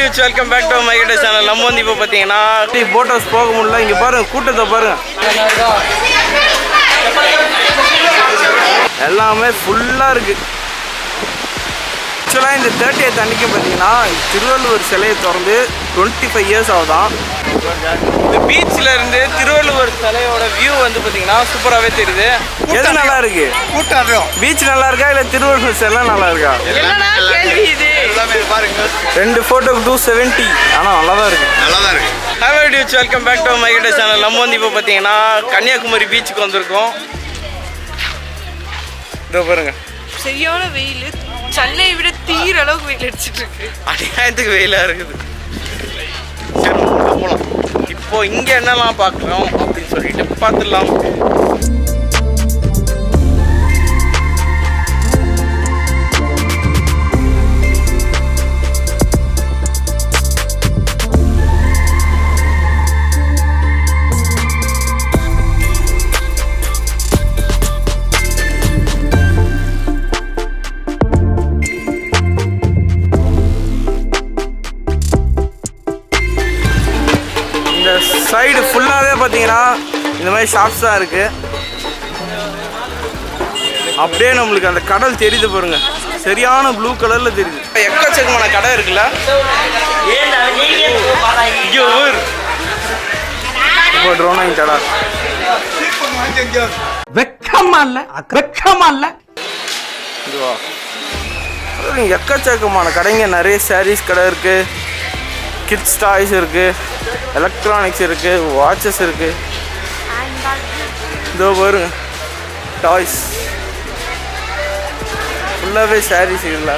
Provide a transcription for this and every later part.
Dudes welcome back to my YouTube channel. நம்ம வந்து இப்போ பார்த்தீங்கன்னா போட் ஹவுஸ் போக முடியல. இங்கே பாருங்க, கூட்டத்தை பாருங்க, எல்லாமே ஃபுல்லாக இருக்குது. ஆக்சுவலாக இந்த 30th அன்றைக்கி பார்த்தீங்கன்னா திருவள்ளுவர் சிலையை திறந்து 25 இயர்ஸ் ஆகுதான். இந்த பீச்சில் இருந்து திருவள்ளுவர் சிலையோட வியூ வந்து பார்த்தீங்கன்னா சூப்பராகவே தெரியுது. எது நல்லா இருக்கு? பீச் நல்லா இருக்கா இல்லை திருவள்ளுவர் சிலை நல்லா இருக்கா? ரெண்டு ஃபோட்டோக்கு 270. ஆனால் நல்லா தான் இருக்கு. Hello dudes welcome back to my YouTube channel. நம்ம வந்து இப்போ பார்த்தீங்கன்னா கன்னியாகுமரி பீச்சுக்கு வந்திருக்கோம். இதோ பாருங்க, சரியான வெயில், சென்னையை விட தீர அளவுக்கு வெயில் அடிச்சிட்டு இருக்கு. அநியாயத்துக்கு வெயிலாக இருக்குது. சரி, போகலாம். இப்போ இங்கே என்னெல்லாம் பார்க்குறோம் அப்படின்னு சொல்லிட்டு பார்த்துடலாம். சைடு ஃபுல்லாகவே பார்த்தீங்கன்னா இந்த மாதிரி ஷாப்ஸ் தான் இருக்குது. அப்படியே நம்மளுக்கு அந்த கடல் தெரியுது பாருங்க, சரியான ப்ளூ கலரில் தெரியுது. எக்கச்சக்கமான கடை இருக்குல்ல. இப்போ ட்ரோன் வாங்கிட்டாடா, வெக்கமா இல்லை வெக்கமா இல்லை. இதுவா, எக்கச்சக்கமான கடைங்க, நிறைய சாரீஸ் கடை இருக்குது, கிட்ஸ் டாய்ஸ் இருக்குது, எலக்ட்ரானிக்ஸ் இருக்குது, வாட்சஸ் இருக்குது. இதோ பாருங்க, டாய்ஸ் ஃபுல்லாகவே சாரீஸ் இல்லை.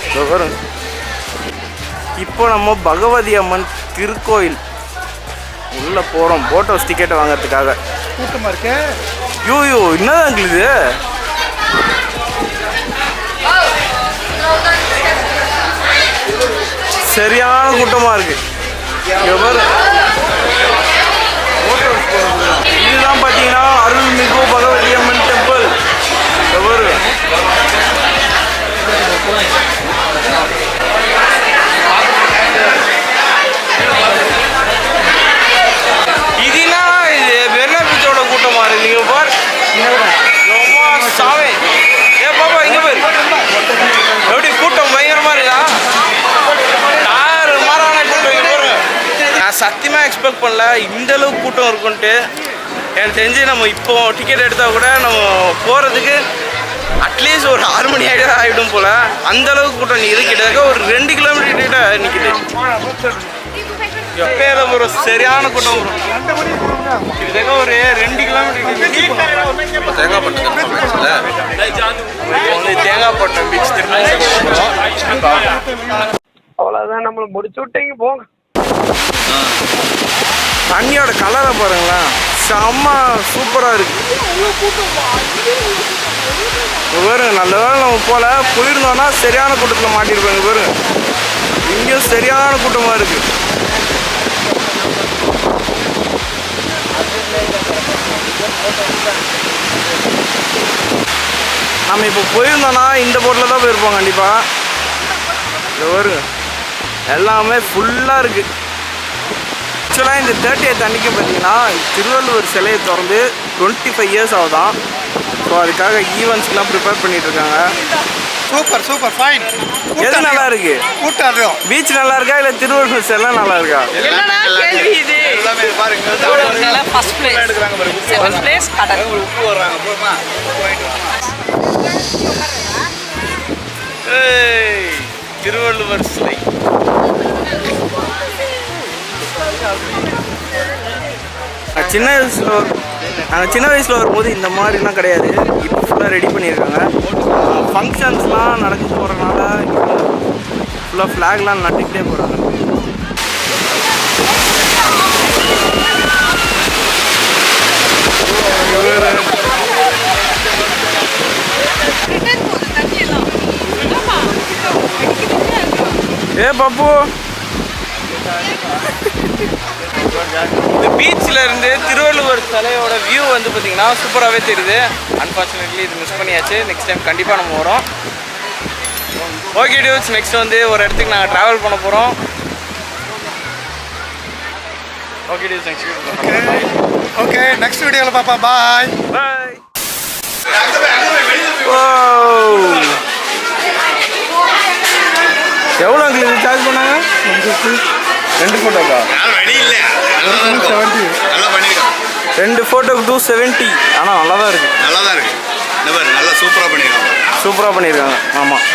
இதோ பாருங்க. இப்போ நம்ம பகவதி அம்மன் திருக்கோயில் உள்ளே போகிறோம் போட் ஹவுஸ் டிக்கெட்டை வாங்கிறதுக்காக. கூட்டமாக இருக்கு. யூ என்னதான் இது? சரியான கூட்டமாக இருக்கு. இதுதான் பார்த்தீங்கன்னா அருள்மிகு பகவதி அம்மன் டெம்பிள். இதுனா இது வெண்ணா பீச்சோட கூட்டமாக இருக்கு. நீங்கள் பார், சாவே ஏ பாப்பா, இங்கே பாரு எப்படி கூட்டம் பயங்கரமாக இருக்கா. நான் சத்தியமாக எக்ஸ்பெக்ட் பண்ணல இந்த அளவுக்கு கூட்டம் இருக்குன்ட்டு. எனக்கு தெரிஞ்சு நம்ம இப்போ டிக்கெட் எடுத்தால் கூட நம்ம போகிறதுக்கு அட்லீஸ்ட் ஒரு 6 மணி ஆகிடும் போல். அந்த அளவுக்கு கூட்டம் நிற்கிது. கிட்டத்தட்ட ஒரு 2 கிலோமீட்டர் கிட்ட நிற்கிது. எப்போ ஒரு சரியான கூட்டம் வரும். கிட்டத்தட்ட ஒரு 2 கிலோமீட்டர். தேங்காய்பட்டினம் பீச் திரும்ப அவ்வளோதான், நம்மளை முடிச்சு விட்டீங்க போங்க. தண்ணியோட கலரை பாருங்களேன், செம்ம சூப்பராக இருக்கு. பாருங்க, நல்ல வேலை நம்ம போல போயிருந்தோம்னா சரியான கூட்டத்தில் மாட்டிருப்பாங்க. பாருங்க, இங்கேயும் சரியான கூட்டமாக இருக்கு. நம்ம இப்போ போயிருந்தோம்னா இந்த போட்டில் தான் போயிருப்போம் கண்டிப்பாக. இது பாருங்க, எல்லாமே ஃபுல்லாக இருக்குது. ஆக்சுவலாக இந்த 30th அன்றைக்கி பார்த்தீங்கன்னா திருவள்ளுவர் சிலையை திறந்து 25 இயர்ஸ் ஆகுதான். ஸோ அதுக்காக ஈவெண்ட்ஸ்லாம் ப்ரிப்பேர் பண்ணிகிட்ருக்காங்க. Super fine. எது நல்லா இருக்கு? கூட்டம் பீச் நல்லா இருக்கா இல்லை திருவள்ளுவர் சிலை நல்லா இருக்கா? திருவள்ளுவர் சிலை நாங்கள் சின்ன வயசில் வரும்போது இந்த மாதிரிலாம் கிடையாது. இப்போ ஃபுல்லாக ரெடி பண்ணியிருக்காங்க. ஃபங்க்ஷன்ஸ்லாம் நடக்க போகிறனால ஃபுல்லாக ஃப்ளாக்லாம் நட்டுக்கிட்டே போகிறாங்க. ஏ பப்பு, இந்த பீச்சில் இருந்து திருவள்ளுவர் சிலையோட வியூ வந்து பார்த்தீங்கன்னா சூப்பராகவே தெரியுது. அன்ஃபார்ச்சுனேட்லி இது மிஸ் பண்ணியாச்சு. நெக்ஸ்ட் டைம் கண்டிப்பாக நம்ம வரோம். ஓகே டியூஸ், நெக்ஸ்ட் வந்து ஒரு இடத்துக்கு நாங்கள் ட்ராவல் பண்ண போகிறோம். ஓகே டியூஸ், நெக்ஸ்ட் ஓகே நெக்ஸ்ட் வீடியோவில் பார்ப்போம். பாய் பாய். எவ்வளோ அங்கிள் இது சார்ஜ் பண்ணாங்க? 2 ஃபோட்டோக்கா? 2 ஃபோட்டோக்கு 270. ஆனால் நல்லா தான் இருக்குது. நல்லா தான் இருக்கு. நல்லா சூப்பராக பண்ணியிருக்காங்க. சூப்பராக பண்ணியிருக்காங்க. ஆமாம்.